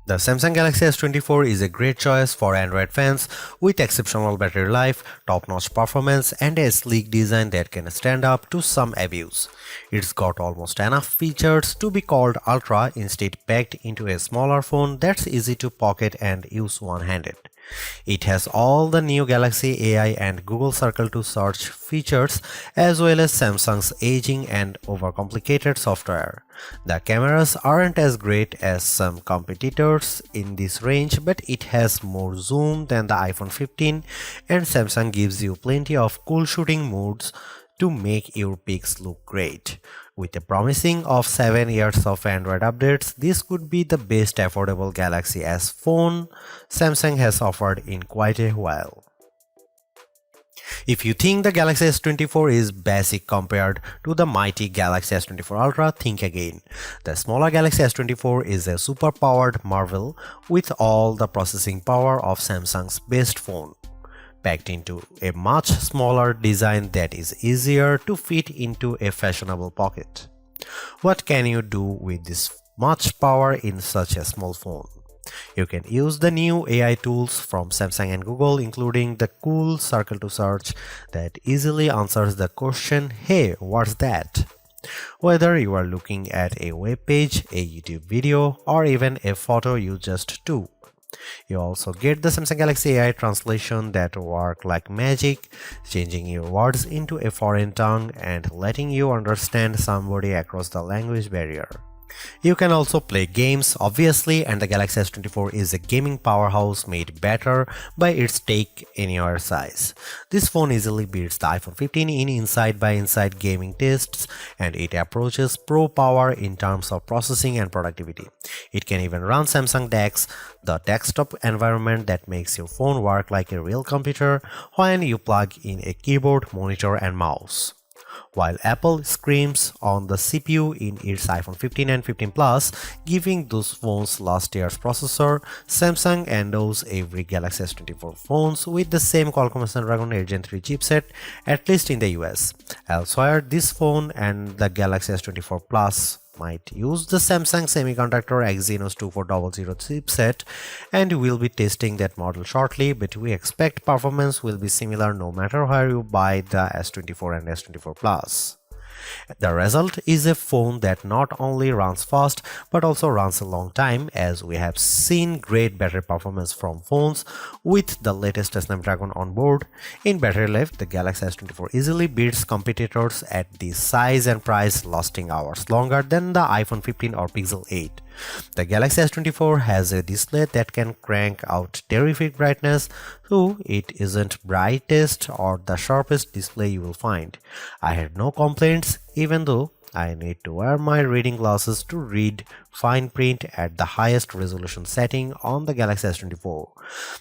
The Samsung Galaxy S24 is a great choice for Android fans with exceptional battery life, top-notch performance, and a sleek design that can stand up to some abuse. It's got almost enough features to be called Ultra, instead packed into a smaller phone that's easy to pocket and use one-handed. It has all the new Galaxy AI and Google Circle to search features, as well as Samsung's aging and overcomplicated software. The cameras aren't as great as some competitors in this range, but it has more zoom than the iPhone 15, and Samsung gives you plenty of cool shooting modes to make your pics look great. With a promising of 7 years of Android updates, this could be the best affordable Galaxy S phone Samsung has offered in quite a while. If you think the Galaxy S24 is basic compared to the mighty Galaxy S24 Ultra, think again. The smaller Galaxy S24 is a super-powered marvel with all the processing power of Samsung's best phone, packed into a much smaller design that is easier to fit into a fashionable pocket. What can you do with this much power in such a small phone? You can use the new AI tools from Samsung and Google, including the cool Circle to Search that easily answers the question, "Hey, what's that?" Whether you are looking at a web page, a YouTube video, or even a photo you just took. You also get the Samsung Galaxy AI translation that work like magic, changing your words into a foreign tongue and letting you understand somebody across the language barrier. You can also play games, obviously, and the Galaxy S24 is a gaming powerhouse made better by its take-anywhere size. This phone easily beats the iPhone 15 in inside-by-inside gaming tests, and it approaches pro power in terms of processing and productivity. It can even run Samsung DeX, the desktop environment that makes your phone work like a real computer when you plug in a keyboard, monitor, and mouse. While Apple screams on the CPU in its iPhone 15 and 15 Plus, giving those phones last year's processor, Samsung endows every Galaxy S24 phones with the same Qualcomm Snapdragon 8 Gen 3 chipset, at least in the US. Elsewhere, this phone and the Galaxy S24 Plus might use the Samsung Semiconductor Exynos 2400 chipset, and we'll be testing that model shortly, but we expect performance will be similar no matter where you buy the S24 and S24 Plus. The result is a phone that not only runs fast but also runs a long time, as we have seen great battery performance from phones with the latest Snapdragon on board. In battery life, the Galaxy S24 easily beats competitors at this size and price, lasting hours longer than the iPhone 15 or Pixel 8. The Galaxy S24 has a display that can crank out terrific brightness, though it isn't brightest or the sharpest display you will find. I had no complaints, even though I need to wear my reading glasses to read fine print at the highest resolution setting on the Galaxy S24.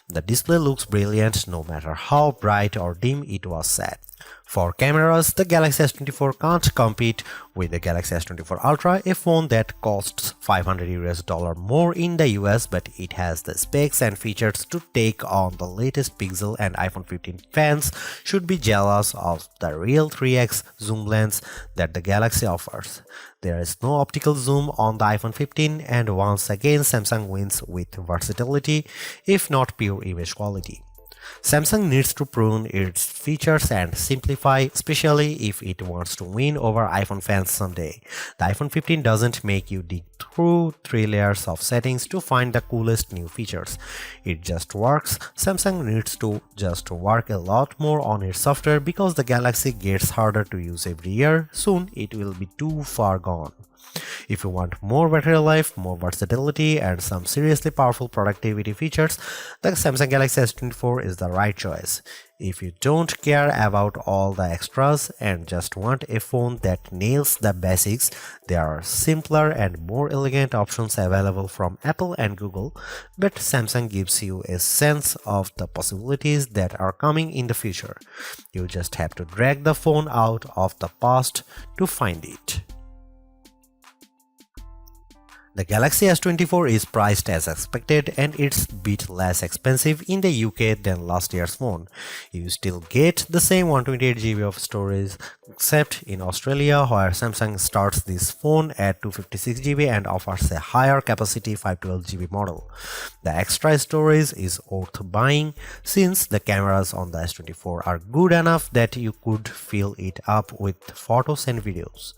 The display looks brilliant no matter how bright or dim it was set. For cameras, the Galaxy S24 can't compete with the Galaxy S24 Ultra, a phone that costs $500 more in the US, but it has the specs and features to take on the latest Pixel, and iPhone 15 fans should be jealous of the real 3x zoom lens that the Galaxy offers. There is no optical zoom on the iPhone 15, and once again Samsung wins with versatility, if not pure image quality. Samsung needs to prune its features and simplify, especially if it wants to win over iPhone fans someday. The iPhone 15 doesn't make you dig through 3 layers of settings to find the coolest new features. It just works. Samsung needs to just work a lot more on its software, because the Galaxy gets harder to use every year. Soon it will be too far gone. If you want more battery life, more versatility, and some seriously powerful productivity features, the Samsung Galaxy S24 is the right choice. If you don't care about all the extras and just want a phone that nails the basics, there are simpler and more elegant options available from Apple and Google, but Samsung gives you a sense of the possibilities that are coming in the future. You just have to drag the phone out of the past to find it. The Galaxy S24 is priced as expected and it's a bit less expensive in the UK than last year's phone. You still get the same 128GB of storage except in Australia where Samsung starts this phone at 256GB and offers a higher capacity 512GB model. The extra storage is worth buying since the cameras on the S24 are good enough that you could fill it up with photos and videos.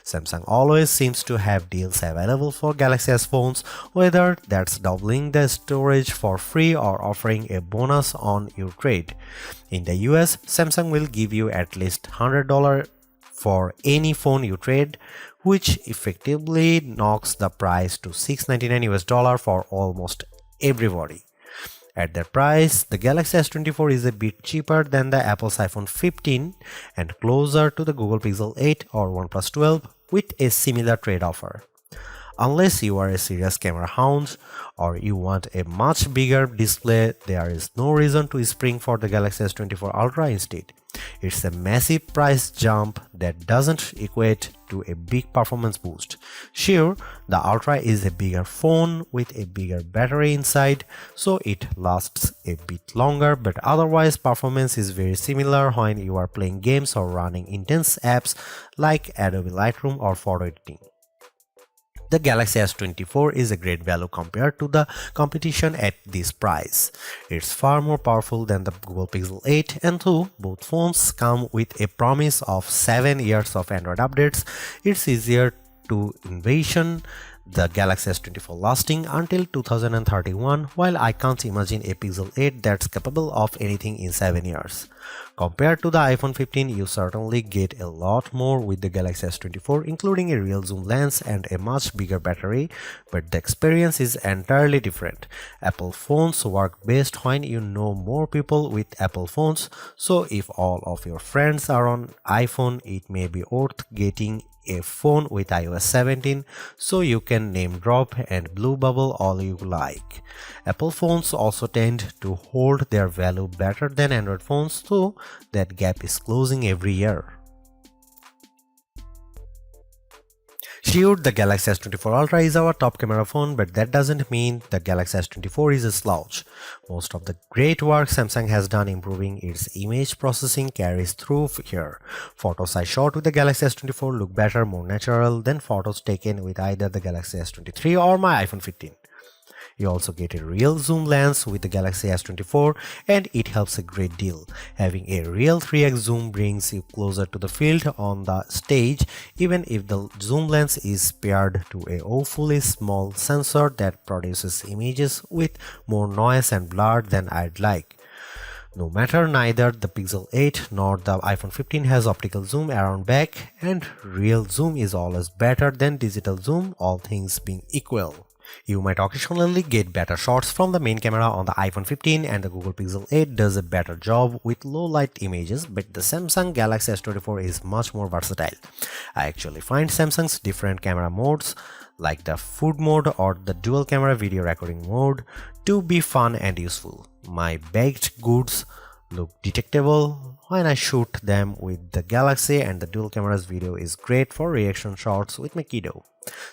Samsung always seems to have deals available for Galaxy S phones, whether that's doubling the storage for free or offering a bonus on your trade. In the US, Samsung will give you at least $100 for any phone you trade, which effectively knocks the price to $699 for almost everybody. At that price, the Galaxy S24 is a bit cheaper than the Apple's iPhone 15 and closer to the Google Pixel 8 or OnePlus 12 with a similar trade offer. Unless you are a serious camera hound or you want a much bigger display, there is no reason to spring for the Galaxy S24 Ultra instead. It's a massive price jump that doesn't equate to a big performance boost. Sure, the Ultra is a bigger phone with a bigger battery inside, so it lasts a bit longer, but otherwise performance is very similar when you are playing games or running intense apps like Adobe Lightroom or photo editing. The Galaxy S24 is a great value compared to the competition at this price. It's far more powerful than the Google Pixel 8 and though both phones come with a promise of 7 years of Android updates, it's easier to envision the Galaxy S24 lasting until 2031, while I can't imagine a Pixel 8 that's capable of anything in 7 years. Compared to the iPhone 15, you certainly get a lot more with the Galaxy S24, including a real zoom lens and a much bigger battery, but the experience is entirely different. Apple phones work best when you know more people with Apple phones, so if all of your friends are on iPhone, it may be worth getting a phone with iOS 17 so you can name drop and blue bubble all you like. Apple phones also tend to hold their value better than Android phones, so that gap is closing every year. Sure, the Galaxy S24 Ultra is our top camera phone, but that doesn't mean the Galaxy S24 is a slouch. Most of the great work Samsung has done improving its image processing carries through here. Photos I shot with the Galaxy S24 look better, more natural than photos taken with either the Galaxy S23 or my iPhone 15. You also get a real zoom lens with the Galaxy S24 and it helps a great deal. Having a real 3x zoom brings you closer to the field on the stage even if the zoom lens is paired to a awfully small sensor that produces images with more noise and blur than I'd like. No matter, neither the Pixel 8 nor the iPhone 15 has optical zoom around back, and real zoom is always better than digital zoom, all things being equal. You might occasionally get better shots from the main camera on the iPhone 15 and the Google Pixel 8 does a better job with low light images, but the Samsung Galaxy S24 is much more versatile. I actually find Samsung's different camera modes like the food mode or the dual camera video recording mode to be fun and useful. My baked goods look detectable when I shoot them with the Galaxy, and the dual camera's video is great for reaction shots with my kiddo.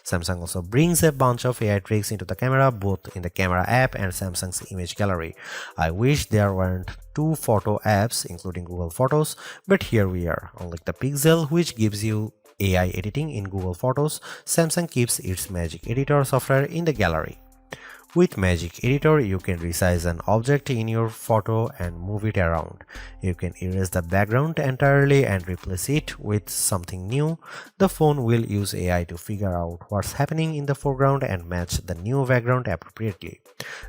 Samsung also brings a bunch of AI tricks into the camera, both in the camera app and Samsung's image gallery. I wish there weren't two photo apps including Google Photos, but here we are. Unlike the Pixel, which gives you AI editing in Google Photos, Samsung keeps its Magic Editor software in the gallery. With Magic Editor, you can resize an object in your photo and move it around. You can erase the background entirely and replace it with something new. The phone will use AI to figure out what's happening in the foreground and match the new background appropriately.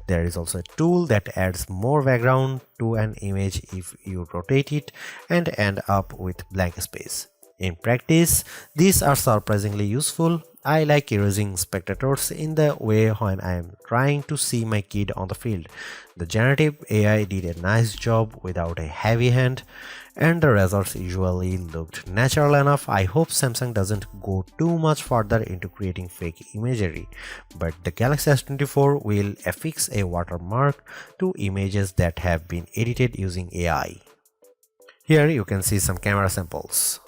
There is also a tool that adds more background to an image if you rotate it and end up with blank space. In practice, these are surprisingly useful. I like erasing spectators in the way when I am trying to see my kid on the field. The generative AI did a nice job without a heavy hand, and the results usually looked natural enough. I hope Samsung doesn't go too much further into creating fake imagery, but the Galaxy S24 will affix a watermark to images that have been edited using AI. Here you can see some camera samples.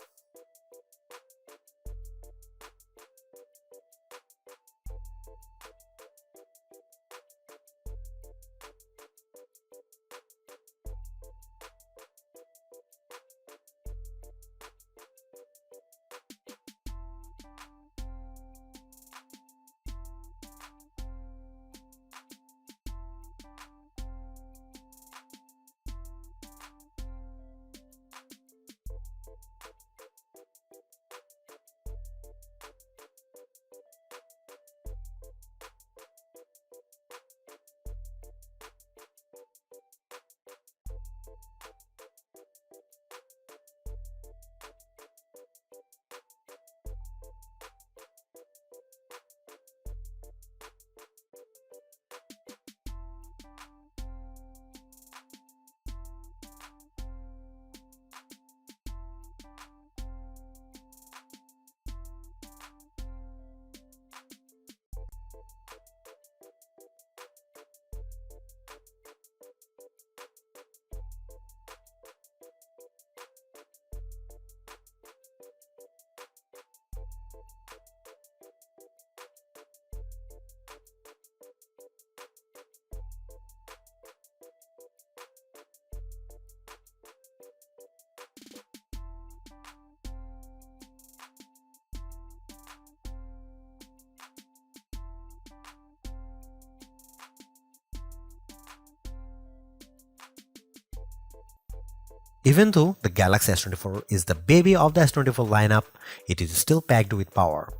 Even though the Galaxy S24 is the baby of the S24 lineup, it is still packed with power.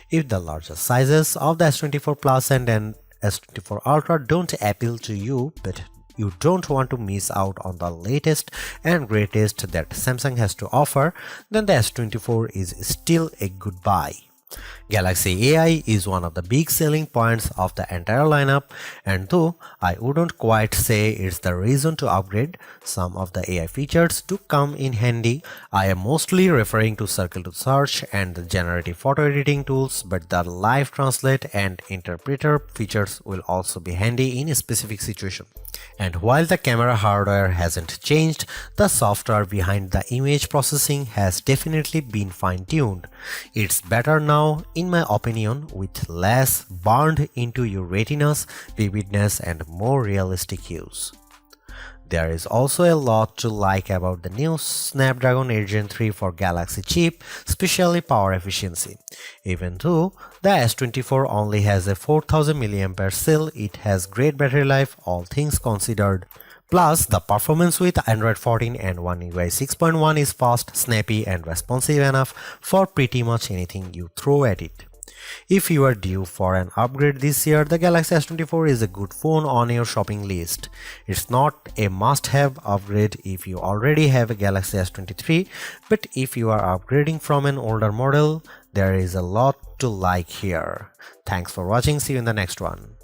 If the larger sizes of the S24 Plus and S24 Ultra don't appeal to you, but you don't want to miss out on the latest and greatest that Samsung has to offer, then the S24 is still a good buy. Galaxy AI is one of the big selling points of the entire lineup, and though I wouldn't quite say it's the reason to upgrade, some of the AI features do come in handy. I am mostly referring to Circle to Search and the generative photo editing tools, but the live translate and interpreter features will also be handy in a specific situation. And while the camera hardware hasn't changed, the software behind the image processing has definitely been fine-tuned. It's better now, in my opinion, with less burned into your retinas, vividness, and more realistic hues. There is also a lot to like about the new Snapdragon 8 Gen 3 for Galaxy chip, especially power efficiency. Even though the S24 only has a 4000 mAh cell, it has great battery life, all things considered. Plus, the performance with Android 14 and One UI 6.1 is fast, snappy, and responsive enough for pretty much anything you throw at it. If you are due for an upgrade this year, the Galaxy S24 is a good phone on your shopping list. It's not a must-have upgrade if you already have a Galaxy S23, but if you are upgrading from an older model, there is a lot to like here. Thanks for watching, see you in the next one.